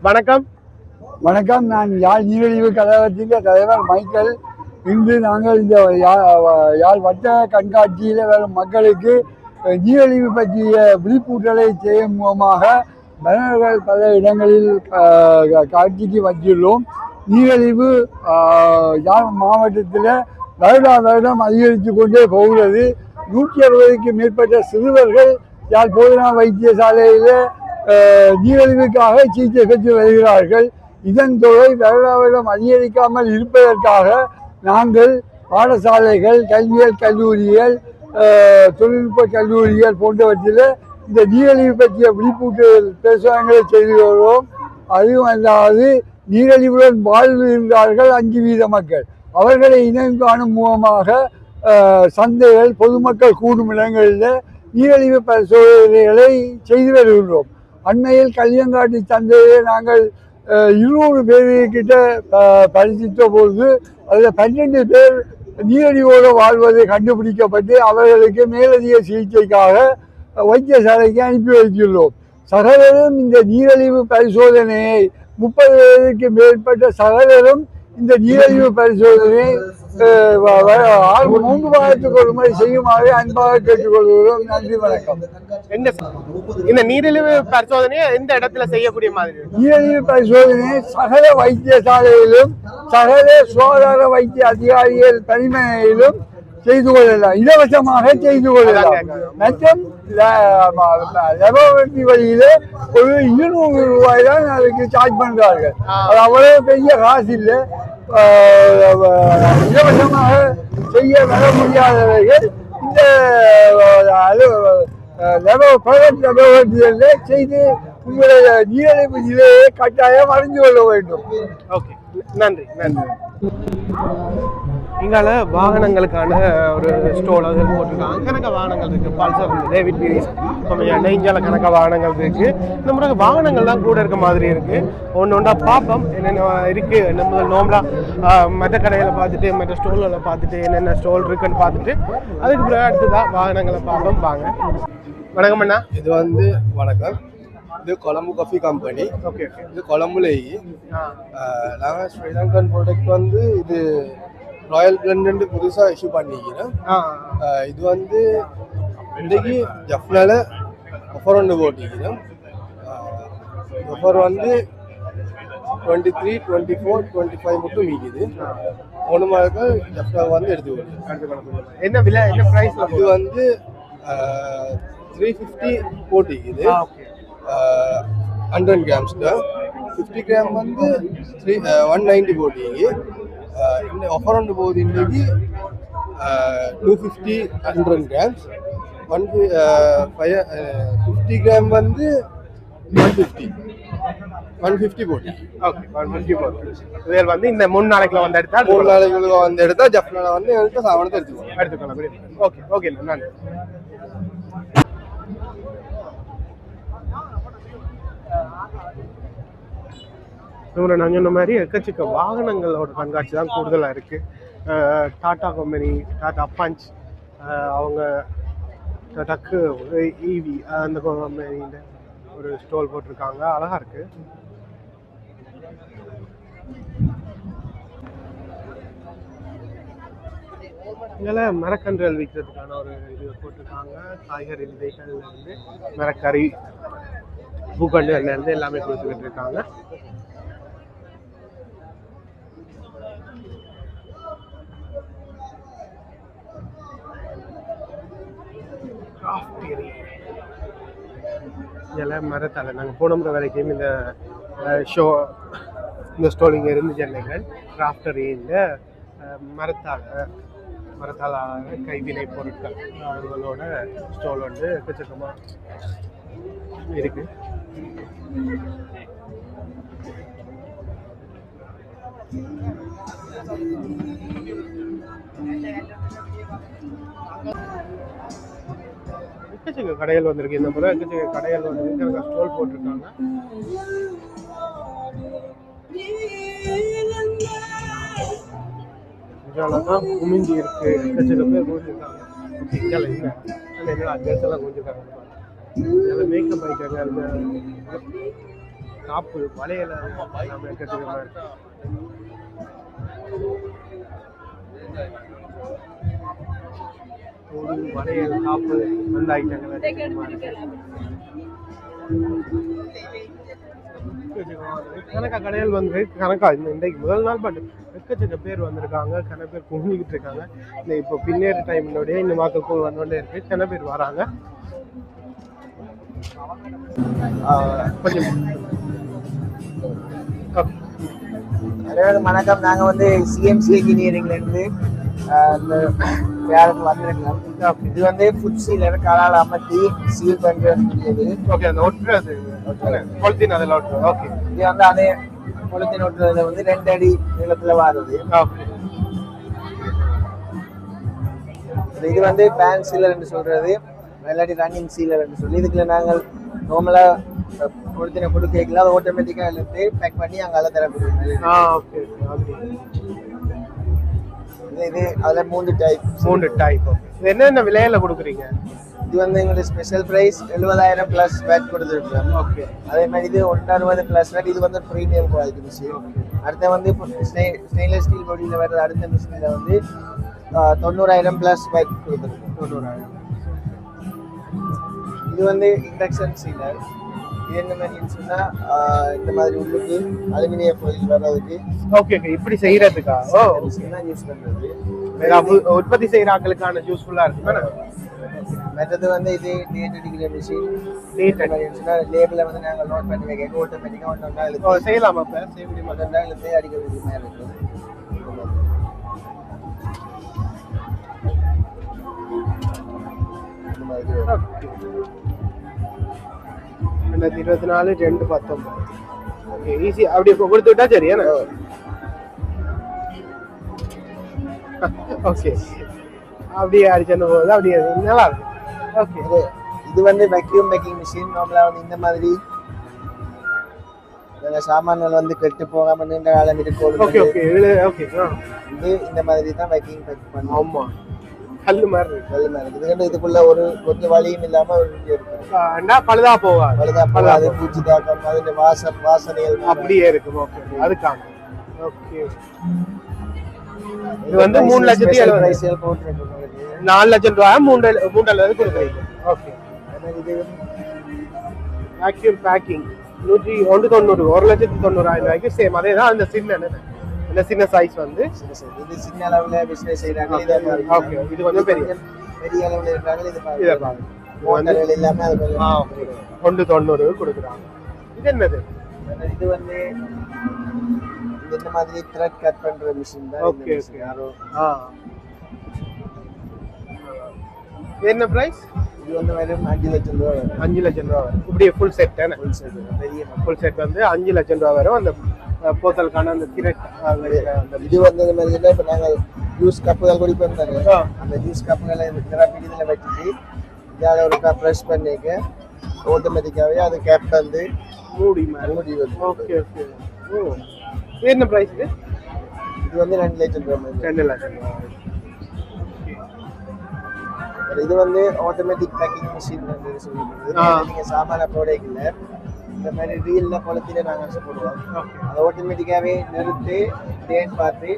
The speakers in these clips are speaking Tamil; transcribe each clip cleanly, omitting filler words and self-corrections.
வணக்கம். வணக்கம். நான் யாழ் நீரிழிவு கழகத்தின் தலைவர் மைக்கேல். இன்று நாங்கள் இந்த யாழ் வட்ட கண்காட்சியில் வரும் மக்களுக்கு நீரிழிவு பற்றிய விழிப்புணர்வை செய்யும் மூலமாக மனிதர்கள் பல இடங்களில் காட்சிக்கு வந்துள்ளோம். நீரிழிவு யாழ் மாவட்டத்தில் வருடம் அதிகரித்து கொண்டே போகிறது. 160க்கு மேற்பட்ட சிறுவர்கள் யாழ் போதனா வைத்தியசாலையில் நீரிழிவுக்காக சிகிச்சை பெற்று வருகிறார்கள். இதன் தொகை வருடம் அதிகரிக்காமல் இருப்பதற்காக நாங்கள் பாடசாலைகள், கல்வியியல் கல்லூரிகள், தொழில்நுட்ப கல்லூரிகள் போன்றவற்றில் இந்த நீரிழிவு பற்றிய விழிப்புணர்வு பிரச்சாரங்களை செய்து வருகிறோம். அதுவும் அல்லாது நீரிழிவுடன் வாழ்கின்றார்கள் 5% மக்கள். அவர்களை இனம் காணும் மூலமாக சந்தைகள், பொதுமக்கள் கூடும் இடங்களில் நீரிழிவு பரிசோதனைகளை செய்து வருகின்றோம். அண்மையில் கல்யாங்காட்டி சந்தையை நாங்கள் 200 பேர்கிட்ட பரிசித்த பொழுது அதில் 12 பேர் நீரிழிவோடு வாழ்வது கண்டுபிடிக்கப்பட்டு அவர்களுக்கு மேலதிக சிகிச்சைக்காக வைத்தியசாலைக்கு அனுப்பி வைத்துள்ளோம். சகலரும் இந்த நீரிழிவு பரிசோதனையை 30 வயதுக்கு மேற்பட்ட சகலரும் இந்த நீரிழிவு பரிசோதனையை 3 மாதத்துக்கு ஒரு முறை செய்யுமாறு அன்பாக கேட்டுக்கொள்கிறோம். நன்றி, வணக்கம். இந்த நீரிழிவு பரிசோதனையை எந்த இடத்துல செய்யக்கூடிய மாதிரி? நீரிழிவு பரிசோதனையை சகல வைத்தியசாலையிலும் சகல சுகாதார வைத்திய அதிகாரிகள் பணிமனையிலும் செய்து கொள்ளலாம், இலவசமாக செய்து கொள்ளலாம். மற்றும் லெபோரட்டரி வழியில ஒரு 200 ரூபாய் தான் அதுக்கு சார்ஜ் பண்றார்கள். அது அவ்வளவு பெரிய காசு இல்லை. இலவசமாக செய்ய வர முடியாதவர்கள் இந்த லெபோரட்டரியில் செய்து உங்களுடைய நீரிழிவு நிலையை கட்டாயம் அறிந்து கொள்ள வேண்டும். ஓகே, நன்றி நன்றி. இங்கால வாகனங்களுக்கான ஒரு ஸ்டோல் அது போட்டிருக்காங்க. கணக்க வாகனங்கள் இருக்குது. பல்சர் இருக்குது, டேவிட் பீரிஸ், நெய்ஞ்சால கணக்க வாகனங்கள் இருக்குது. இந்த முறை வாகனங்கள் தான் கூட இருக்க மாதிரி இருக்குது. ஒன்றா பார்ப்போம் என்னென்ன இருக்குது. நம்ம நார்மலாக மற்ற கடையில் பார்த்துட்டு மற்ற ஸ்டோலில் பார்த்துட்டு என்னென்ன ஸ்டோல் இருக்குன்னு பார்த்துட்டு அதுக்கு பிறகு அடுத்துதான் வாகனங்களை பார்ப்போம். வாங்க. வணக்கம் அண்ணா. இது வணக்கம். இது கொலம்பு காஃபி கம்பெனி. ஓகே. இது கொலம்புலேயே நாங்கள் ஸ்ரீலங்கன் ப்ராடக்ட் இது ராயல் பிளண்ட் புதுசாக இஷ்யூ பண்ணிக்கிறேன். இது இன்றைக்கு ஜஃப்னால ஆஃபர் ஒன்று போட்டிக்கிறேன். ஆஃபர் 23, 24, 25 மட்டும் மீக்குது. 3 மாதங்கள் ஜஃப்னாவை எடுத்துக்கொள்ளும். என்ன விலை, என்ன ப்ரைஸ்? இது 350 போட்டிக்குது. 100 கிராம்ஸ்க்கு 50 கிராம் 190 போட்டிக்கு. இந்த ஆஃபர் ஒன்று போகுது இன்றைக்கு 250 100 கிராம்ஸ். 50 கிராம் 150 போட்டி. ஓகே, 150 போட்டி. இதில் இந்த 3 நாளைக்குள்ள எடுத்தால் 3 நாளைக்குள்ள எடுத்தால் ஜஃப்னால எங்கள்கிட்ட சாமானத்தை எடுத்துக்கலாம். ஓகே ஓகே, நன்றி. இவரை நான் சொன்ன மாதிரி எக்கச்சக்க வாகனங்களோட கண்காட்சி தான் கூடுதலாக இருக்குது. டாடா கம்பெனி, டாடா பஞ்ச், அவங்க டாடாக்கு ஈவி அந்த கம்பெனியில் ஒரு ஸ்டால் போட்டிருக்காங்க. அழகாக இருக்குது. இதில் மரக்கன்றுகள் விற்கிறதுக்கான ஒரு இது போட்டிருக்காங்க. காய்கறி விதைகள்லேருந்து மரக்கறி, பூக்கண்டுகள்லேருந்து எல்லாமே கொடுத்துக்கிட்டு இருக்காங்க. இதெல்லாம் மரத்தால் நாங்கள் போன முறை வரைக்கும் இந்த ஸ்டோல் இங்கே இருந்து சென்னைகள் கிராஃப்டரியில் மரத்தால் கைவினை பொருட்கள் அவங்களோட ஸ்டோல் எக்கச்சக்கமாக இருக்குது. எக்கச்சக்க கடைகள் வந்திருக்கு. இந்த முறை எக்கச்சக்க கடைகள் வந்திருக்கு. ஸ்டோல் போட்டிருக்காங்க. இதெல்லாம் குமிஞ்சி இருக்கு. எக்கச்சக்க பேர் குமிஞ்சிருக்காங்க. அட்ரஸ் எல்லாம் குமிஞ்சிருக்காங்க. மேக்கப் ஆயிட்டாங்க. காப்பு வலையில நம்ம எக்கச்சக்கமா இருக்கு. ஒரு வளையல் காப்பு அந்த ஐட்டங்கள் எக்கச்சக்கமா இருக்கு. கணக்கா கடைகள் வந்து கணக்கா இன்றைக்கு முதல் நாள் பட் எக்கச்சக்க பேர் வந்திருக்காங்க. கன பேர் கும்பிக்கிட்டு இருக்காங்க. இந்த இப்போ பின்னேறு டைம்லோடய இந்த மக்கள் வந்தோடனே இருக்கு. கன பேர் வராங்க. வணக்கம். நாங்கள் வந்து சிஎம்சி இன்ஜினியரிங்ல இருந்து இந்த வேலைக்கு வந்திருக்கோம். இது வந்து ஃபுட் சீலர் காலால் அமர்த்தி சீல் பண்ணுறது. ஓகே, அந்த ஒட்டுறது பொலித்தீன் அதில் ஒட்டுறது. ஓகே, இது வந்து அதே பொலித்தீன் ஒட்டுறதுல வந்து 2 அடி நீளத்தில் வருது. இது வந்து பேன் சீலர் என்று சொல்றது, இல்லாட்டி ரன்னிங் சீலர் என்று சொல்லி. இதுக்குள்ள நாங்கள் நார்மலாக பொலித்தீனை கொடுக்கல, அதை ஆட்டோமேட்டிக்காக எடுத்து பேக் பண்ணி அங்கே அதை தரப்படுது. இது அதில் 3 டைப். இது என்னென்ன விலையில கொடுக்குறீங்க? இது வந்து எங்களுக்கு ஸ்பெஷல் ப்ரைஸ் 70,000 ப்ளஸ் வேட் கொடுத்துருக்கோம். ஓகே, அதே மாதிரி இது 160 ப்ளஸ் வேட். இது வந்து ப்ரீமியம் குவாலிட்டி மிஷின். அடுத்த வந்து ஸ்டெயின்லெஸ் ஸ்டீல் பாடியில் வர்றது அடுத்த மிஷினில் வந்து 90,000 ப்ளஸ் வேட் கொடுத்துருக்கோம். 90,000. இது வந்து இண்டக்ஷன் சீலர். இது என்ன மாதிரின்னு சொன்னால் இந்த மாதிரி உள்ளுக்கு அலுமினிய பொருள் வர்றதுக்கு. ஓகே, இப்படி செய்யறதுக்கா? ஓ, மிஷின் தான் யூஸ் பண்ணுறது. உற்பத்தி செய்யற ஆட்களுக்கான யூஸ்ஃபுல்லா இருக்கு. மற்றது வந்து இது டேட் அடிக்கிற மிஷின். லேபிளை வந்து நாங்கள் நோட் பண்ணி வைக்க ஆட்டோமேட்டிக்காக ஒன்றா எழுத்து செய்யலாமா? இப்போ செய்ய முடியுமா? ஒன்றா எழுத்து அடிக்க வேண்டிய மாதிரி இருக்கும். 2024-2-19. Okay, easy. அப்படியே கொடுத்து விட்டா சரியா? ஓகே, அப்படியே அடிச்சது போது அப்படியே நல்லா இருக்கு. ஓகே, இது வந்து வேக்யூம் மேக்கிங் மிஷின். நார்மலாக வந்து இந்த மாதிரி சாமான்கள் வந்து கெட்டு போகாம நீண்ட காலம் இருக்கும். Okay okay okay. இது இந்த மாதிரி தான் வேக்யூம் பேக் பண்ணுவோம். ஆமா, கல்லு மாதிரி இருக்கு. இதுக்குள்ள ஒரு கொஞ்சம் வலியும் இல்லாம ஒரு இருக்கு. பழுதா போகாது. பூச்சி தாக்கம், அதுல வாசனைகள் அப்படியே இருக்கும். ஓகே, அதுக்காக. ஓகே, இது வந்து 3,70,000 போட்டுருக்கு. 4 லட்சம் ரூபாய் 3,00,000 கொடுக்குறீங்க. ஓகே, இது வேக்யூம் பேக்கிங் 190 1,90,000 ரூபாய்க்கு சேம். அதே தான் அந்த சின்ன சைஸ் வந்து இது சின்ன அளவுல பிசினஸ் செய்றாங்க. ஓகே, இது கொஞ்சம் பெரிய அளவுல இருக்காங்க. இது பாருங்க, மோட்டார்கள் எல்லாமே அது கொஞ்சம் 190 கொடுக்குறாங்க. இது என்னது? இது வந்து இந்த மாதிரி த்ரெட் கட் பண்ற மிஷின் தான். Okay okay. என்ன பிரைஸ்? இது வந்து வெறும் 5 லட்சம் ரூபாய் வரும். 5 லட்சம் ரூபாய் வரும். இப்படியே ஃபுல் செட் தானே? ஃபுல் செட் பெரிய ஃபுல் செட் வந்து 5 லட்சம் ரூபாய் வரும். அந்த போத்தலுக்கான அந்த திரெட். இது வந்து இந்த மாதிரி இல்லை. இப்போ நாங்கள் ஜூஸ் கப்புகள் குடிப்போம் தானே, அந்த ஜூஸ் கப்புகளை தெரப்பி இதில் வச்சுட்டு இதால் ஒரு ப்ரெஸ் பண்ணிக்க ஆட்டோமேட்டிக்காகவே அது கேப் வந்து மூடி வரும். Okay okay. ஓ, என்ன ப்ரைஸ் இது? இது வந்து 2 லட்சம் ரூபாய். 2 லட்சம் ரூபாய். இது வந்து ஆட்டோமேட்டிக் பேக்கிங் மிஷின் சொல்லிடுது. நீங்கள் சாமான ப்ராடக்ட்ல இந்த மாதிரி ரீல்ல குளத்தில நாங்கள் போடுவோம். அதை ஆட்டோமேட்டிக்காகவே நிறுத்தி டேட் பார்த்து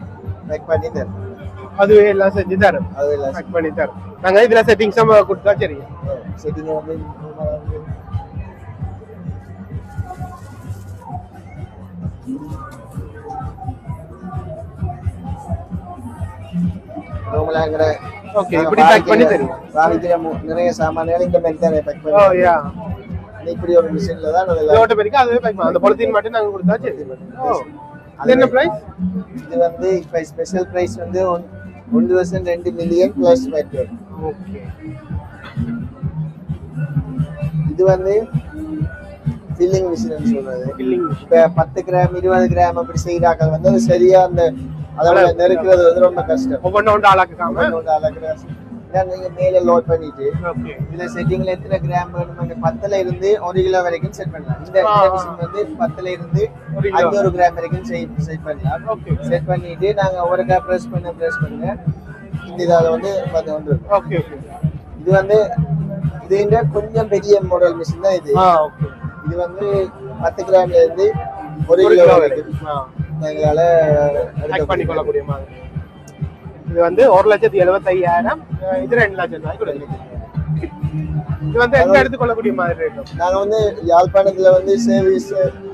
பேக் பண்ணி தரும். அதுவே எல்லாம் செஞ்சு தரும். அது எல்லாம் பேக் பண்ணி தரும். நாங்கள் இதில் செட்டிங்ஸ் கொடுத்தா சரி. செட்டிங்கை வந்து ஓகே, இப்படி பேக் பண்ணி தரும். வாங்கிக்கிற நிறைய சாமான்கள் இந்த மாதிரி தான் பேக் பண்ணி. ஓ யா, இப்படி ஒரு மிஷின்ல தான் ஆட்டோமேட்டிக்கா அதுவே பேக் பண்ணி அந்த பாலித்தீன் மட்டும் நாங்க கொடுத்தா சரி. ஓ, அது என்ன பிரைஸ்? இது வந்து இப்போ ஸ்பெஷல் பிரைஸ் வந்து 1.2 மில்லியன் ப்ளஸ் வேட். ஓகே, இது வந்து ஃபில்லிங் மிஷின் சொல்றது. ஃபில்லிங் இப்போ 10 கிராம் 20 கிராம் அப்படி செய்யறாங்க வந்து அது சரியா அந்த அதோட நெருக்கிறது வந்து ரொம்ப கஷ்டம். ஒவ்வொன்று ஆளாக்காம நீங்க மேல லோட் பண்ணிட்டு இதுல செட்டிங்ல எத்தனை கிராம் வேணும் 10ல இருந்து 1 கிலோ வரைக்கும் செட் பண்ணலாம். இந்த மிஷின் வந்து 10ல இருந்து 500 கிராம் வரைக்கும் செட் பண்ணலாம். செட் பண்ணிட்டு நாங்க ஒருக்கா பிரஸ் பண்ண இந்த இதால வந்து வந்துடும். Okay okay. இது வந்து இது கொஞ்சம் பெரிய மாடல் மிஷின் தான் இது. இது வந்து 10 கிராம்ல இருந்து 1 கிலோ வரைக்கும் எங்களால செக் பண்ணி கொள்ளக்கூடிய மாதிரி. இது வந்து 1,75,000, இது 2 லட்சம் ரூபாய் கொடுக்குது. இது வந்து எங்க எடுத்துக்கொள்ளக்கூடிய மாதிரி இருக்கும்? நாங்க வந்து யாழ்ப்பாணத்துல வந்து சர்வீஸ்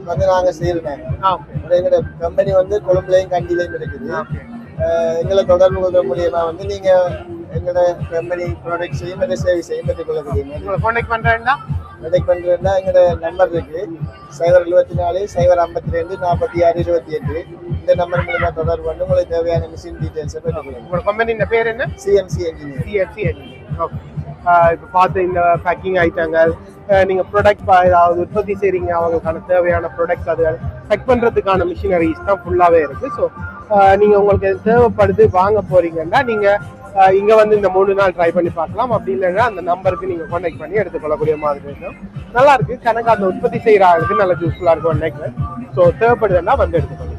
வந்து நாங்க செய்யறோம். எங்களோட கம்பெனி வந்து கொழும்புலையும் கண்டிலையும் இருக்குது. எங்களை தொடர்பு கொள்ற மூலியமா வந்து நீங்க எங்களோட கம்பெனி ப்ராடக்ட்ஸையும் மற்ற சர்வீஸையும் பெற்றுக்கொள்ளக்கூடிய கான்டாக்ட் பண்றேன்னா எங்களோட நம்பர் இருக்கு 074 052 46 28. இந்த நம்பர் மூலமா தொடர்பு பண்ணி உங்களுக்கு தேவையான மிஷின் டீடைல்ஸை பெற்றுக்கொள்ளுங்க. உங்களோட கம்பெனியோட பேர் என்ன? CMC Engineering. ஓகே. இப்போ பார்த்து இந்த பேக்கிங் ஐட்டங்கள் நீங்கள் ப்ராடக்ட் ஏதாவது உற்பத்தி செய்கிறீங்க, அவங்களுக்கான தேவையான ப்ராடக்ட் அதுகள் செக் பண்ணுறதுக்கான மிஷினரிஸ் தான் ஃபுல்லாகவே இருக்குது. ஸோ நீங்கள் உங்களுக்கு தேவைப்படுது வாங்க போகிறீங்கன்னா நீங்கள் இங்கே வந்து இந்த 3 நாள் ட்ரை பண்ணி பார்க்கலாம். அப்படி இல்லைன்னா அந்த நம்பருக்கு நீங்கள் கான்டாக்ட் பண்ணி எடுத்துக்கொள்ளக்கூடிய மாதிரி இருக்கும். நல்லா இருக்கு, கணக்கு அந்த உற்பத்தி செய்கிற ஆளுக்கு நல்லா யூஸ்ஃபுல்லாக இருக்கும் நினைக்கிறேன். ஸோ தேவைப்படுதுன்னா வந்து எடுத்துக்கொள்ளுங்க.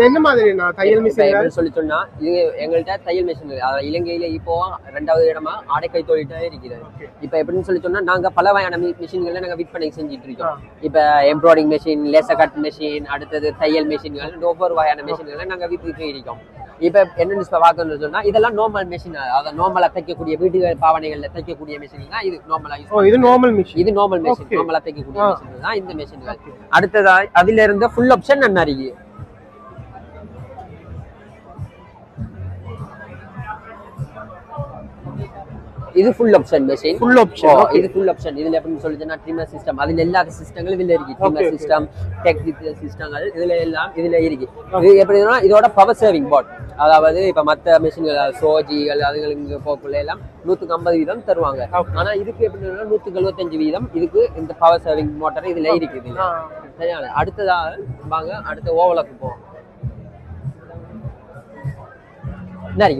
என்ன மாதிரி நான் தையல் மிஷின் சொல்லி சொன்னா இது எங்கள்கிட்ட தையல் மிஷின் இலங்கையில இப்போ 2வது இடமா ஆடைக்கை தொழில்கிட்ட இருக்கிறது. இப்ப எப்படின்னு சொல்லி சொன்னா நாங்க பல வகையான மிஷின்களை நாங்க விற்பனை செஞ்சுட்டு இருக்கோம். இப்ப embroidering machine, laser cut machine, அடுத்தது தையல் மிஷின்கள், ஒவ்வொரு வகையான மிஷின்களை நாங்க விற்று இருக்கோம். இப்ப என்னன்னு பார்க்கணும்னு சொன்னா இதெல்லாம் நார்மல் மிஷின், அதாவது நார்மலா தைக்கக்கூடிய வீடுகள் பாவனைகள்ல தைக்கக்கூடிய மிஷின் தான் இது. நார்மலா இது நார்மல் மிஷின், இது நார்மல் மிஷின், நார்மலா தைக்கக்கூடிய மிஷின் தான் இந்த மிஷின்கள். அடுத்ததா அதுல இருந்து ஃபுல் ஆப்ஷன் என்ன இருக்கு. இது full option machine. Full option. இது ஃபுல் ஆப்ஷன். இதுல எப்படின்னு சொல்லிச்சுன்னா ட்ரிம்மர் சிஸ்டம், அதுல எல்லா சிஸ்டங்களும் இதுல இருக்கு. ட்ரிம்மர் சிஸ்டம், டெக்னிக்கல் சிஸ்டங்கள் இதுல எல்லாம் இதுல இருக்கு. இது எப்படின்னா இதோட பவர் சேவிங் போர்ட், அதாவது இப்ப மத்த மெஷின்கள் சோஜிகள் அதுகளுக்கு போக்குள்ள எல்லாம் 150% தருவாங்க. ஆனா இதுக்கு எப்படின்னா 175% இதுக்கு இந்த பவர் சேவிங் மோட்டர் இதுல இருக்குது. சரியான அடுத்ததா வாங்க அடுத்த ஓவலுக்கு போவோம்.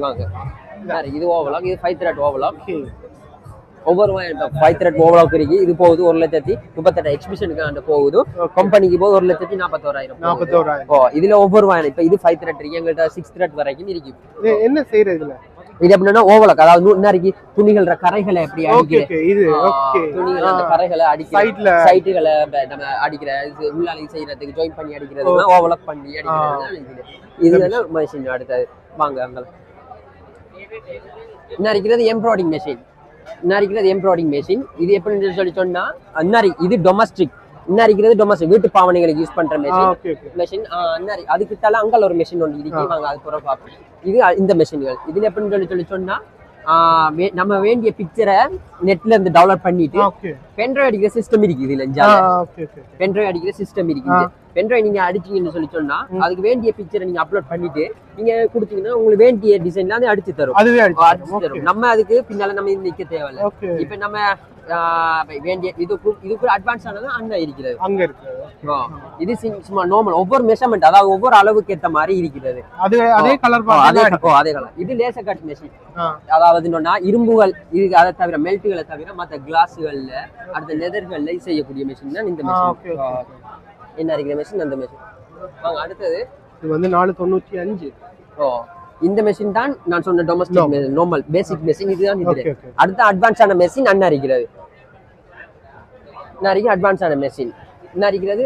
வாங்க இது ஓவலாக், இது 5 த்ரெட் ஓவலாக். ஒவ்வொரு 5 த்ரெட் ஓவலாக் இருக்கு. இது போகுது 1,38,000 எக்ஸிபிஷனுக்கு அந்த போகுது. கம்பெனிக்கு போகுது 1,41,000. இதுல ஒவ்வொரு வாயன் இப்ப இது 5 த்ரெட் இருக்கு. எங்கள்கிட்ட 6 த்ரெட் வரைக்கும் இருக்கு. என்ன செய்யறதுல இது எப்படின்னா ஓவலாக், அதாவது இன்னைக்கு துணிகள் கரைகளை எப்படி துணிகள் அந்த கரைகளை அடிக்கிற சைட்டுகளை நம்ம அடிக்கிற உள்ளாலி செய்யறதுக்கு ஜாயின் பண்ணி அடிக்கிறது ஓவலாக் பண்ணி அடிக்கிறது. இதுல மிஷின் அடுத்தது வாங்க அங்க இருக்கிறது எம்ப்ராய்டிங் மெஷின். இருக்கிறது எம்ப்ராய்டிங் மெஷின். இது எப்படின்னு சொல்லி சொன்னா இது டொமஸ்டிக். இருக்கிறது டொமஸ்டிக் வீட்டு பாவனைகளுக்கு யூஸ் பண்ற மெஷின். அதுக்கிட்டால அங்கே ஒரு மெஷின் ஒன்று இருக்கு. வாங்க அது பிறகு பார்ப்போம். இது இந்த மெஷின்கள். இதுல எப்படின்னு சொல்லி சொன்னா நம்ம வேண்டிய பிக்சரை நெட்ல இருந்து டவுன்லோட் பண்ணிட்டு பென்ட்ரைவ் அடிக்கிற சிஸ்டம் இருக்கு. இதுல பென்ட்ரைவ் அடிக்கிற சிஸ்டம் இருக்கு. பென்ட்ரைவ் நீங்க அடிச்சீங்கன்னு சொல்லி சொன்னா அதுக்கு வேண்டிய பிக்சரை நீங்க அப்லோட் பண்ணிட்டு நீங்க கொடுத்தீங்கன்னா உங்களுக்கு வேண்டிய டிசைன்ல அது அடிச்சு தரும். அடிச்சு தரும். நம்ம அதுக்கு பின்னால நம்ம நிக்க தேவையில்லை. இப்ப நம்ம வேண்டிய இதுக்கு அட்வான்ஸ் ஆனது அங்க இருக்கிறது. அங்க இருக்கு. இது சும்மா நார்மல் ஒவ்வொரு மெஷர்மெண்ட், அதாவது ஒவ்வொரு அளவுக்கு ஏற்ற மாதிரி இருக்கிறது. அதே கலர் அதே கலர். இது லேசர் கட் மெஷின். அதாவது என்னன்னா இரும்புகள் இது அதை தவிர மெல்ட்டுகளை தவிர மற்ற கிளாஸுகள்ல அடுத்த லெதர்கள்ல செய்யக்கூடிய மெஷின் தான் இந்த மெஷின். என்ன இருக்கிற மெஷின் அந்த மெஷின். வாங்க அடுத்தது இது வந்து 495. இந்த மெஷின் தான் நான் சொன்ன டொமஸ்டிக் மெஷின், நார்மல் பேசிக் மெஷின். இதுதான் இது. அடுத்த அட்வான்ஸான மெஷின் அண்ணா இருக்கிறது. அட்வான்ஸான மெஷின் என்ன இருக்கிறது.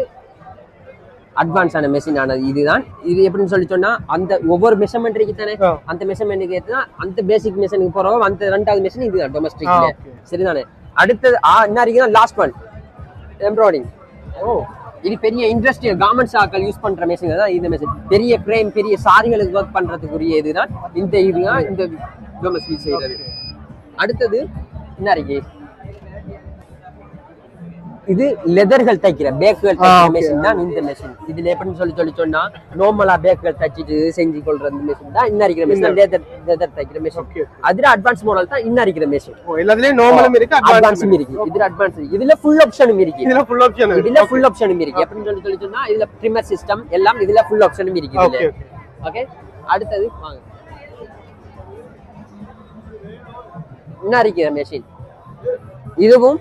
அட்வான்ஸான மெஷின் ஆனது இதுதான். இது எப்படின்னு சொல்லி சொன்னா அந்த ஒவ்வொரு மெஷர்மெண்ட் இருக்கு தானே, அந்த மெஷர்மெண்ட்டுக்கு ஏற்றா அந்த பேசிக் மெஷினுக்கு போறவங்க அந்த 2வது மெஷின் இதுதான் டொமஸ்டிக். சரிதானே. அடுத்தது என்ன இருக்குன்னா லாஸ்ட் ஒன் எம்ப்ராய்டிங். இது பெரிய இண்டஸ்ட்ரியல் கார்மெண்ட்ஸ் ஆக்கள் யூஸ் பண்ற மெஷின் தான் இந்த மெஷின். பெரிய பிரேம் பெரிய சாரிகளுக்கு ஒர்க் பண்றதுக்குரிய இதுதான் இதுதான் இந்த டொமஸ்டிக் செய்யறது. அடுத்தது என்ன இருக்கு. இது லெதர்கள் தைக்கிற பேக்குகள் தைக்கிற மெஷின் தான் இந்த மெஷின். இதுல எப்படின்னு சொல்லி சொன்னா நார்மலா பேக்குகள் தைச்சிட்டு செஞ்சு கொள்ற மெஷின் தான் இன்ன இருக்கிற மெஷின். லெதர் தைக்கிற மெஷின். அதுல அட்வான்ஸ் மாடல் தான் இன்ன இருக்கிற மெஷின். எல்லாத்துலயும் நார்மலும் இருக்கு, அட்வான்ஸும் இருக்கு. இதுல அட்வான்ஸ் இருக்கு. இதுல ஃபுல் ஆப்ஷனும் இருக்கு. இதுல ஃபுல் ஆப்ஷனும் இருக்கு. எப்படின்னு சொல்லி சொன்னா இதுல ட்ரிம்மர் சிஸ்டம் எல்லாம் இதுல ஃபுல் ஆப்ஷனும் இருக்கு. ஓகே. அடுத்தது வாங்க என்ன இருக்கிற மெஷின். இதுவும்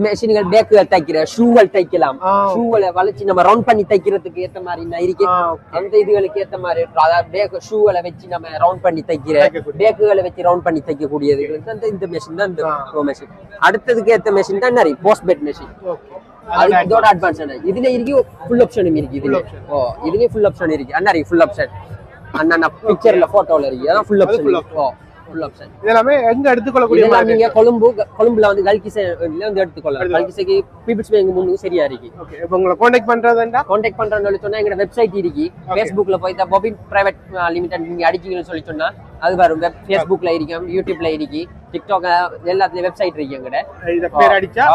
மெஷின்கள் பேக்குகள் தைக்கிற ஷூகள் தைக்கலாம். ஷூகளை வளைச்சு நம்ம ரவுண்ட் பண்ணி தைக்கிறதுக்கு ஏத்த மாதிரி இருக்கு. அந்த இதுகளுக்கு ஏத்த மாதிரி அதாவது ஷூகளை வச்சு நம்ம ரவுண்ட் பண்ணி தைக்கிற பேக்குகளை வச்சு ரவுண்ட் பண்ணி தைக்கக்கூடியது இந்த மெஷின் தான் இந்த மெஷின். அடுத்ததுக்கு ஏத்த மெஷின் தான் போஸ்ட் பெட் மெஷின். அது இதோட அட்வான்ஸ் இதுல இருக்கு ஃபுல் ஆப்ஷனும் இருக்கு இதுல இதுலயே ஃபுல் ஆப்ஷன் இருக்கு அண்ணா ஃபுல் ஆப்ஷன் அண்ணா பிக்சர்ல போட்டோல இருக்கு அதான் ஃபுல் ஆப்ஷன் ஃபுல் ஆப்ஷன் இதெல்லாம் எங்க எடுத்துக்கொள்ளக்கூடிய இதெல்லாம் நீங்க கொழும்புல வந்து கல்கிசைல வந்து எடுத்துக்கொள்ளலாம் கல்கிசைக்கு பீப்பிள்ஸ் பேங்க் முன்னுக்கு சரியா இருக்கு ஓகே இப்போ உங்களை கான்டாக்ட் பண்றதுண்டா கான்டாக்ட் பண்றேன்னு சொன்னா எங்க வெப்சைட் இருக்கு Facebookல போய் த பாபின் பிரைவேட் லிமிடெட் நீங்க அடிச்சீங்கன்னு சொல்லி சொன்னா அது வரும் Facebookல இருக்கு YouTubeல இருக்கு TikTok எல்லாத்துலயும் வெப்சைட் இருக்கு எங்கட இத பேர் அடிச்சா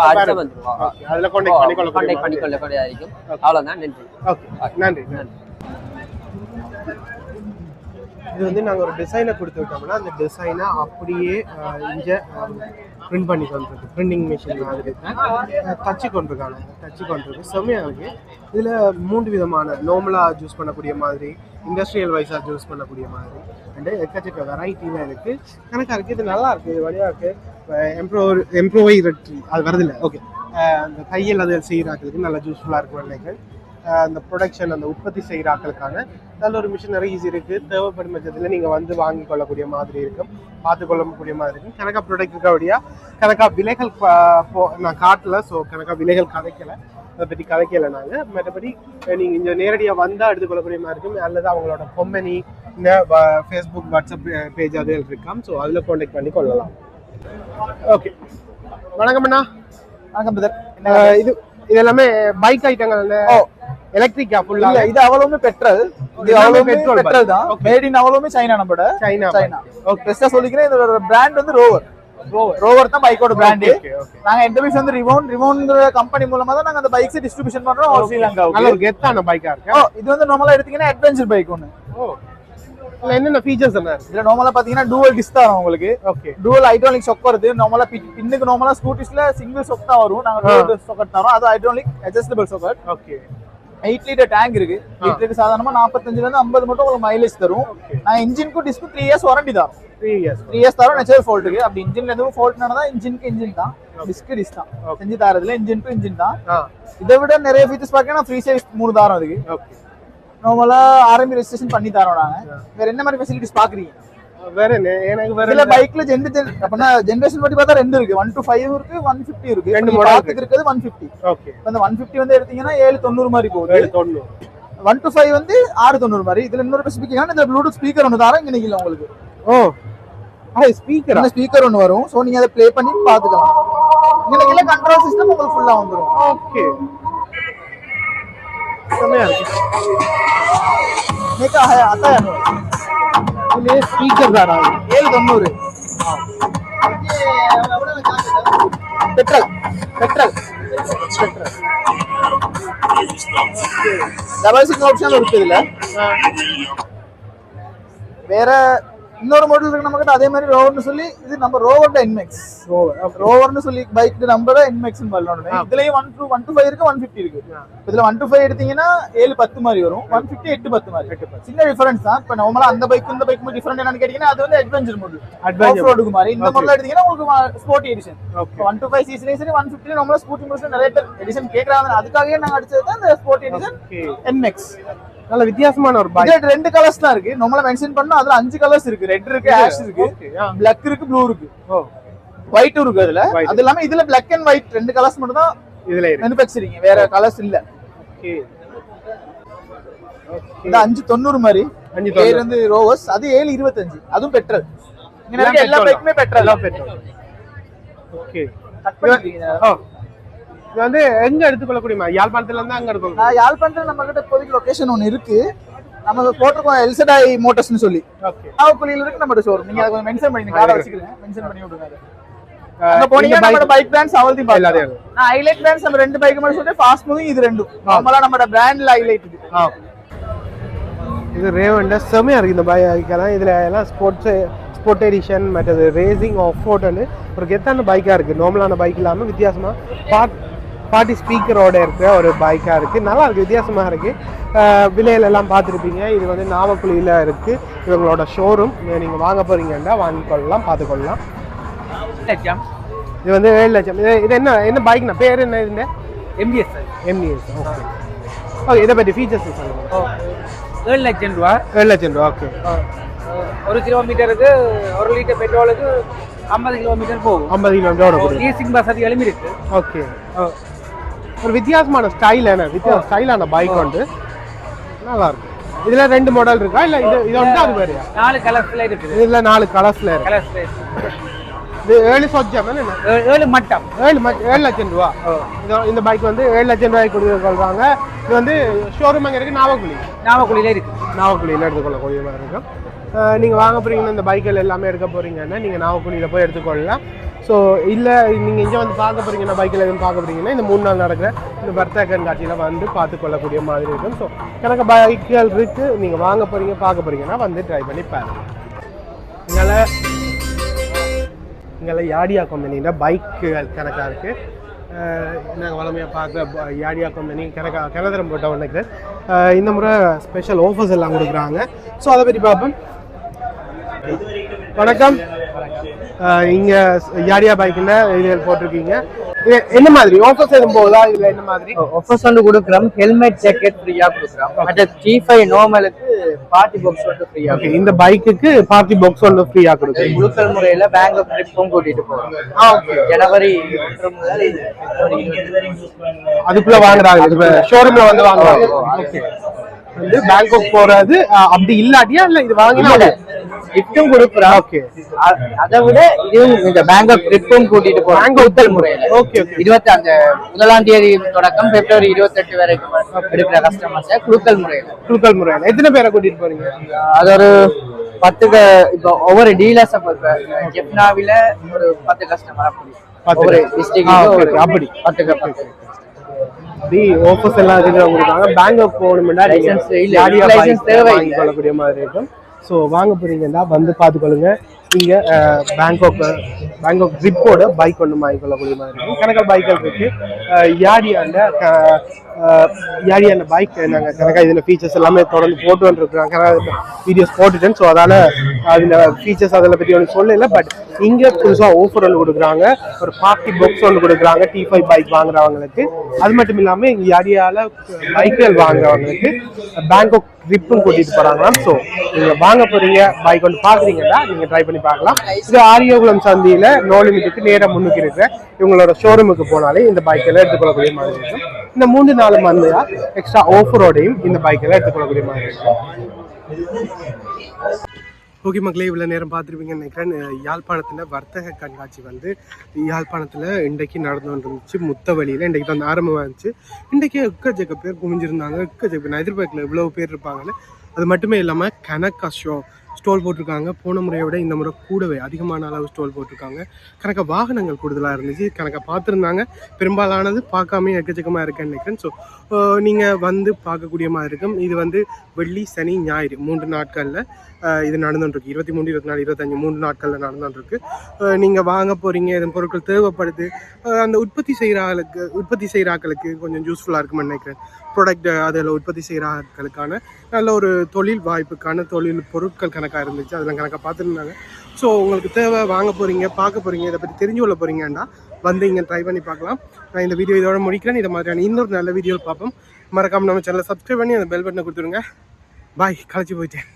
வந்துரும் ஓகே அதுல கான்டாக்ட் பண்ணிக்கொள்ள இருக்கும் அவ்வளவுதான் நன்றி ஓகே நன்றி இது வந்து நாங்கள் ஒரு டிசைனை கொடுத்து விட்டோம்னா அந்த டிசைனை அப்படியே இங்கே பிரிண்ட் பண்ணி கொண்டிருக்கு பிரிண்டிங் மிஷின் மாதிரி தச்சு கொண்டிருக்கு செம்மையாக இருக்குது இதில் 3 விதமான நார்மலாக யூஸ் பண்ணக்கூடிய மாதிரி இண்டஸ்ட்ரியல் வைஸாக யூஸ் பண்ணக்கூடிய மாதிரி அண்டு எக்கச்சக்க வெரைட்டியில் இருக்குது கணக்காக இருக்குது இது நல்லா இருக்குது இது வழியாக இருக்குது எம்ப்ரோவைரட்ரி அது வருதில்லை ஓகே அந்த தையல் அது செய்கிறாக்களுக்கு நல்லா யூஸ்ஃபுல்லாக இருக்கும் நினைக்கிறேன் அந்த ப்ரொடக்ஷன் அந்த உற்பத்தி செய்கிறாக்களுக்கான நல்ல ஒரு மிஷினரி ஈஸி இருக்குது தேவைப்படும் பட்சத்தில் நீங்கள் வந்து வாங்கி கொள்ளக்கூடிய மாதிரி இருக்கும் பார்த்து கொள்ளக்கூடிய மாதிரி இருக்கும் கணக்காக ப்ராடக்ட் இருக்கபடியா கணக்காக விலைகள் நான் காட்டல ஸோ கணக்காக விலைகள் கதைக்கலை அதை பற்றி கதைக்கலை நாங்கள் மற்றபடி நீங்கள் இங்கே நேரடியாக வந்தால் எடுத்துக்கொள்ளக்கூடிய மாதிரி இருக்கும் அல்லது அவங்களோட கம்பெனி இந்த ஃபேஸ்புக் வாட்ஸ்அப் பேஜ் அது இருக்காம் ஸோ அதில் கான்டாக்ட் பண்ணி கொள்ளலாம் ஓகே வணக்கம் அண்ணா வணக்கம் பிரதர் இது எல்லாமே பைக் ஐட்டங்கள் எலக்ட்ரிக்கா ஃபுல்லா இல்ல இது அவ்வளவுமே பெட்ரோல் இது அவ்வளவுமே பெட்ரோல் தான் மேட் இன் அவ்வளவுமே சைனா நம்மட சைனா ஓகே பெஸ்டா சொல்லிக்கிறேன் இதோட பிராண்ட் வந்து ரோவர் தான் பைக்கோட பிராண்ட் நாங்க என்டர்பிரைஸ் வந்து ரிவோன்ங்கற கம்பெனி மூலமா தான் நாங்க அந்த பைக்ஸ் டிஸ்ட்ரிபியூஷன் பண்றோம் ஆல் ஸ்ரீலங்காவுக்கு நல்ல ஒரு கெத்தான பைக்கா இருக்கு இது வந்து நார்மலா எடுத்தீங்கன்னா அட்வென்ச்சர் பைக் ஒன்னு இல்ல என்னென்ன ஃபீச்சர்ஸ் என்ன இருக்கு இதுல நார்மலா பாத்தீங்கன்னா டூவல் டிஸ்க் தான் உங்களுக்கு ஓகே டூவல் ஹைட்ராலிக் ஷாக் வருது நார்மலா பின்னுக்கு நார்மலா ஸ்கூட்டிஸ்ல சிங்கிள் ஷாக் தான் வரும் நாங்க டூவல் ஷாக் தரோம் அது hydraulic adjustable shock okay 8 litre tank இருக்கு லிட்டருக்கு சாதாரணமா 45 ல இருந்து 50 மட்டும் உங்களுக்கு மைலேஜ் தரும் நான் இன்ஜினுக்கு டிஸ்க் 3 இயர்ஸ் வாரண்டி தரோம் 3 இயர்ஸ் தரோம் நேச்சுரல் ஃபால்ட்டுக்கு அப்படி இன்ஜின்ல எதுவும் ஃபால்ட் நடந்தா இன்ஜின் தான் டிஸ்க் தான் செஞ்சு தரதுல இன்ஜின் தான் இதை விட நிறைய ஃபீச்சர்ஸ் பாக்கனா ஃப்ரீ சர்வீஸ் 3 தரோம் அதுக்கு ஓகே நார்மலா ஆர்எம்பி ரெஜிஸ்ட்ரேஷன் பண்ணி தரோம் நாங்க வேற என்ன மாதிரி ஃபெசிலிட்டிஸ் பாக்குறீங்க வேற என்ன எனக்கு வேற இல்ல பைக்ல அப்பனா ஜெனரேஷன் பத்தி பார்த்தா ரெண்டு இருக்கு 1 to 5 இருக்கு 150 இருக்கு ரெண்டு மாடல் இருக்குது 150 ஓகே அந்த 150 வந்து எடுத்தீங்கன்னா 790 மாதிரி போகுது 790 1 to 5 வந்து 690 மாதிரி இதுல இன்னொரு ஸ்பீக்கர் இதுல ப்ளூடூத் ஸ்பீக்கர் ஒன்னு தரேன் இங்க நிக்கல உங்களுக்கு ஸ்பீக்கர் ஒன்னு வரும் சோ நீங்க அதை ப்ளே பண்ணி பாத்துக்கலாம் இங்க நிக்கல கண்ட்ரோல் சிஸ்டம் உங்களுக்கு ஃபுல்லா வந்துரும் ஓகே செமையா இருக்கு நேக்கா आता है இதுல ஸ்பீக்கர் தானா 790 பெட்ரோல் டபுள் சிங்கிள் ஆப்ஷன் இருக்கு இதுல வேற இன்னொரு மாடல் இருக்கு நமக்கு அதே மாதிரி ரோவர்னு சொல்லி இது நம்ம ரோவர்ல என்மெக்ஸ் ரோவர்னு சொல்லி பைக் நம்பர் என்மெக்ஸ் வரணும் இதுலயும் 1 to 5 இருக்கு 150 இருக்கு இதுல 1 to 5 எடுத்தீங்கன்னா 710 மாதிரி வரும் 150 810 மாதிரி சின்ன டிஃபரன்ஸ் தான் இப்ப நார்மலா அந்த பைக் இந்த பைக் டிஃபரண்ட் என்னன்னு கேட்டீங்கன்னா அது வந்து அட்வென்ச்சர் மாடல் ஆஃப் ரோடுக்கு மாதிரி இந்த மாடல் எடுத்தீங்கன்னா உங்களுக்கு ஸ்போர்ட்டி எடிஷன் 1 to 5 சிசி சரி 150 நார்மலா ஸ்கூட்டி மோஷன் நிறைய எடிஷன் கேக்குறாங்க அதுக்காகவே நாங்க அடிச்சது தான் இந்த ஸ்போர்ட்டி எடிஷன் என்மெக்ஸ் நல்ல வித்தியாசமான ஒரு பைக் இதுல ரெண்டு கலர்ஸ் தான் இருக்கு நார்மலா மென்ஷன் பண்ணா அதுல 5 கலர்ஸ் இருக்கு ரெட் இருக்கு ஆஷ் இருக்கு Black இருக்கு ப்ளூ இருக்கு ஒயிட் இருக்கு அதுல அது இல்லாம இதுல Black and white ரெண்டு கலர்ஸ் மட்டும் தான் இதுல இருக்கு manufacturing வேற கலர்ஸ் இல்ல ஓகே இது 590 மாதிரி பேர் வந்து ரோவர்ஸ் அது 725 அதுவும் பெட்ரோல் இங்க நிறைய எல்லா பைக்குமே பெட்ரோல் ஓகே கட் பண்ணிட்டீங்க இது வந்து எங்க எடுத்துக்கொள்ளக்கூடிய யாழ்ப்பாணத்துல இருந்து அங்க எடுத்துக்கொள்ள நான் யாழ்ப்பாணத்துல நம்ம கிட்ட இப்போதைக்கு லொகேஷன் ஒன்னு இருக்கு நம்ம போட்டுருக்கோம் எல்சடாய் மோட்டர்ஸ்னு சொல்லி ஓகே நாவக்குழியில இருக்கு நம்ம ஷோரூம் நீங்க அதை மென்ஷன் பண்ணி கார்டை வச்சுக்கிறேன் மென்ஷன் பண்ணி விடுங்க அங்க போனீங்கன்னா நம்ம பைக் பிராண்ட்ஸ் அவல்தி பாக்கலாம் நான் ஹைலைட் பிராண்ட்ஸ் நம்ம ரெண்டு பைக் மட்டும் சொல்றேன் ஃபாஸ்ட் மூவிங் இது ரெண்டும் நார்மலா நம்ம பிராண்ட்ல ஹைலைட் இது ரேவண்ட செமையா இருக்கு இந்த பைக்கெல்லாம் இதுல எல்லாம் ஸ்போர்ட் எடிஷன் மற்றது ரேசிங் ஆஃப் ரோடுன்னு ஒரு கெத்தான பைக்கா இருக்கு நார்மலான பைக் இல்லாம வித்தியாசமா பார்ட்டி ஸ்பீக்கரோட இருக்கிற ஒரு பைக்காக இருக்குது நல்லா இருக்குது வித்தியாசமாக இருக்குது விலையிலெல்லாம் பார்த்துருப்பீங்க இது வந்து நாவக்குழியில் இருக்குது இவங்களோட ஷோரூம் நீங்கள் வாங்க போகிறீங்கன்னா வாங்கிக்கொள்ளலாம் பார்த்துக்கொள்ளலாம் இது வந்து 7 லட்சம் இது என்ன பைக்னா பேர் என்ன இதுங்க MBS ஓகே ஓகே இதை பற்றி ஃபீச்சர்ஸ் சொல்லுங்கள் 7 லட்சம் ரூபா 7 லட்சம் ரூபா ஓகே 1 கிலோமீட்டருக்கு 1 லிட்டர் பெட்ரோலுக்கு 50 கிலோமீட்டர் போகும் 50 கிலோமீட்டர் லீசிங் வசதிகளும் இருக்கு ஓகே ஒரு வித்தியாசமான ஸ்டைலான பைக் வந்து நல்லா இருக்கும். இதுல 2 மாடல் இருக்கா இல்ல இது வந்து அது வேறயா? 4 கலர்ஸ்ல இருக்குது. இதுல 4 கலர்ஸ்ல இருக்கு. இது 7 சொச்சம் என்ன? 7 மட்டம். 7 லட்சம் ரூபா. இந்த பைக் வந்து 7 லட்சம் ரூபாய்க்கு கொடுக்குறாங்க. இது வந்து ஷோரூம் எங்க இருக்கு? நாவக்குழியில இருக்கு. நாவக்குழியில எடுத்துக்கொள்ளக்கூடிய மாதிரி இருக்கும். நீங்க வாங்க போறீங்கன்னா இந்த பைக்கில் எல்லாமே எடுக்க போறீங்கன்னா நீங்க நாவக்குழியில போய் எடுத்துக்கொள்ளலாம். ஸோ இல்லை நீங்கள் இங்கே வந்து பார்க்க போறீங்கன்னா பைக்கில் எதுவும் பார்க்க போறீங்கன்னா இந்த 3 நாள் நடக்கிற இந்த வர்த்தக கண்காட்சியில் வந்து பார்த்துக்கொள்ளக்கூடிய மாதிரி இருக்கும். ஸோ எனக்கு பைக்குகள் இருக்குது, நீங்கள் வாங்க போறீங்க பார்க்க போறீங்கன்னா வந்து ட்ரை பண்ணி பாருங்க. இங்கே யாடியா கம்பெனியில் பைக்குகள் கணக்காக இருக்குது. நாங்கள் வளமையாக பார்க்குற யாடியா கம்பெனி கனதரம் போட்ட ஒன்றுக்கு இந்த முறை ஸ்பெஷல் ஆஃபர்ஸ் எல்லாம் கொடுக்குறாங்க. ஸோ அதை பற்றி பார்ப்போம். வணக்கம். இங்கே யாடியா பைக்கில் இது போட்டிருக்கீங்க. என்ன மாதிரி ஆஃபர்ஸ் எதுவும் போகுதா? இதில் என்ன மாதிரி ஆஃபர்ஸ் வந்து கொடுக்குறோம்? ஹெல்மெட் ஜாக்கெட் ஃப்ரீயாக கொடுக்குறோம். மற்ற T5 நார்மலுக்கு பார்ட்டி பாக்ஸ் வந்து ஃப்ரீயாக. ஓகே, இந்த பைக்குக்கு பார்ட்டி பாக்ஸ் வந்து ஃப்ரீயாக கொடுக்குறோம். குழுக்கள் முறையில் பேங்க் ஆஃப் ட்ரிப்பும் கூட்டிகிட்டு போகிறோம். ஜனவரி 1 முதல் அதுக்குள்ளே வாங்குறாங்க, ஷோரூமில் வந்து வாங்குறாங்க. ஓகே, வந்து பேங்காக் போறது அப்படி இல்லாட்டியா இல்ல இது வாங்கினால கிஃப்டும் கொடுக்குறோம். ஓகே, அதை விட இதுவும் இந்த பேங்காக் ட்ரிப்பும் கூட்டிட்டு போறோம் பேங்காக் முறையில. ஓகே, 1ஆம் தேதி தொடக்கம் February 28 வரைக்கும் எடுக்கிற கஸ்டமர்ஸை குழுக்கள் முறையில. எத்தனை பேரை கூட்டிட்டு போறீங்க? அது ஒரு 10 இப்போ ஒவ்வொரு டீலர்ஸை பொறுத்த ஜெப்னாவில ஒரு 10 கஸ்டமர் அப்படி டிஸ்ட்ரிக்ட் அப்படி 10 ஆஃபர்ஸ் எல்லாம் இருக்கிறவங்க பேங்காக் போகணும்னா லைசன்ஸ் தேவை கொள்ளக்கூடிய மாதிரி இருக்கும். ஸோ வாங்க போறீங்கன்னா வந்து பார்த்துக்கொள்ளுங்க. இங்கே பேங்காக் ட்ரிப்போட பைக் ஒன்று வாங்கிக்கொள்ளக்கூடிய மாதிரி இருக்கும். கணக்காக பைக்கள் இருக்கு. யாடியாண்ட பைக் நாங்கள் கணக்காக இதில் ஃபீச்சர்ஸ் எல்லாமே தொடர்ந்து போட்டு வந்துருக்குறாங்க. வீடியோஸ் போட்டுட்டேன். ஸோ அதால் அதில் ஃபீச்சர்ஸ் அதில் பற்றி ஒன்று சொல்லலை. பட் இங்கே புதுசாக ஆஃபர் ஒன்று கொடுக்குறாங்க. ஒரு பார்ட்டி பாக்ஸ் ஒன்று கொடுக்குறாங்க T5 பைக் வாங்குறவங்களுக்கு. அது மட்டும் இல்லாமல் இங்கே யாடியாவில் பைக்குகள் வாங்குறவங்களுக்கு பேங்காக் ட்ரிப்பும் கூட்டிகிட்டு போகிறாங்களாம். ஸோ நீங்கள் வாங்க போகிறீங்க பைக் ஒன்று பார்க்குறீங்கன்னா நீங்கள் ட்ரை பண்ணி பார்க்கலாம். இது ஆரியகுளம் சந்தியில் நோ லிமிட்டுக்கு நேராக முன்னுக்கு இருக்கிற இவங்களோட ஷோரூமுக்கு போனாலே இந்த பைக்கெல்லாம் எடுத்துக்கொள்ளக்கூடிய மாதிரி இருக்கும். இந்த 3-4 மந்தையா எக்ஸ்ட்ரா ஆஃபரோடையும் இந்த பைக்கெல்லாம் எடுத்துக்கொள்ளக்கூடிய மாதிரி இருக்கும். ஓகே மக்களே, இவ்வளோ நேரம் பார்த்துருப்பீங்கன்னு நினைக்கிறேன். யாழ்ப்பாணத்தில் வர்த்தக கண்காட்சி வந்து யாழ்ப்பாணத்தில் இன்றைக்கு நடந்து வந்துருந்துச்சு. முத்தவழியில் இன்றைக்கு தான் ஆரம்பமாக இருந்துச்சு. இன்றைக்கி எக்கச்சக்க பேர் குமிஞ்சிருந்தாங்க. எக்கச்சக்க பேர் நான் எதிர்பார்க்கல இவ்வளோ பேர் இருப்பாங்கன்னு. அது மட்டுமே இல்லாமல் கணக்கா ஸ்டால் போட்டிருக்காங்க. போன முறையை விட இந்த முறை கூடவே அதிகமான அளவு ஸ்டால் போட்டிருக்காங்க. கணக்காக வாகனங்கள் கூடுதலாக இருந்துச்சு. கணக்காக பார்த்துருந்தாங்க. பெரும்பாலானது பார்க்காம எக்கச்சக்கமாக இருக்குன்னு நினைக்கிறேன். ஸோ நீங்கள் வந்து பார்க்கக்கூடிய மாதிரி இருக்கும். இது வந்து வெள்ளி, சனி, ஞாயிறு 3 நாட்களில் இது நடந்துட்டுருக்கு. 23, 24, 25 3 நாட்களில் நடந்துட்டுருக்கு. நீங்கள் வாங்க போகிறீங்க, இதன் பொருட்கள் தேவைப்படுது, அந்த உற்பத்தி செய்கிறாக்களுக்கு கொஞ்சம் யூஸ்ஃபுல்லாக இருக்குமென்னு நினைக்கிறேன். ப்ராடக்ட் அதில் உற்பத்தி செய்கிறாக்களுக்கான நல்ல ஒரு தொழில் வாய்ப்புக்கான தொழில் பொருட்கள் கணக்காக இருந்துச்சு. அதெல்லாம் கணக்காக பார்த்துருந்தாங்க. ஸோ உங்களுக்கு தேவை, வாங்க போகிறீங்க, பார்க்க போகிறீங்க, இதை பற்றி தெரிஞ்சு கொள்ள போகிறீங்கன்னா வந்து இங்கே ட்ரை பண்ணி பார்க்கலாம். நான் இந்த வீடியோ இதோட முடிக்கிறேன். இதை மாதிரியான இன்னொரு நல்ல வீடியோவில் பார்ப்போம். மறக்காமல் நம்ம சேனலை சப்ஸ்கிரைப் பண்ணி அந்த பெல் பட்டனை கொடுத்துருங்க. பாய், கழிச்சு போயிட்டேன்.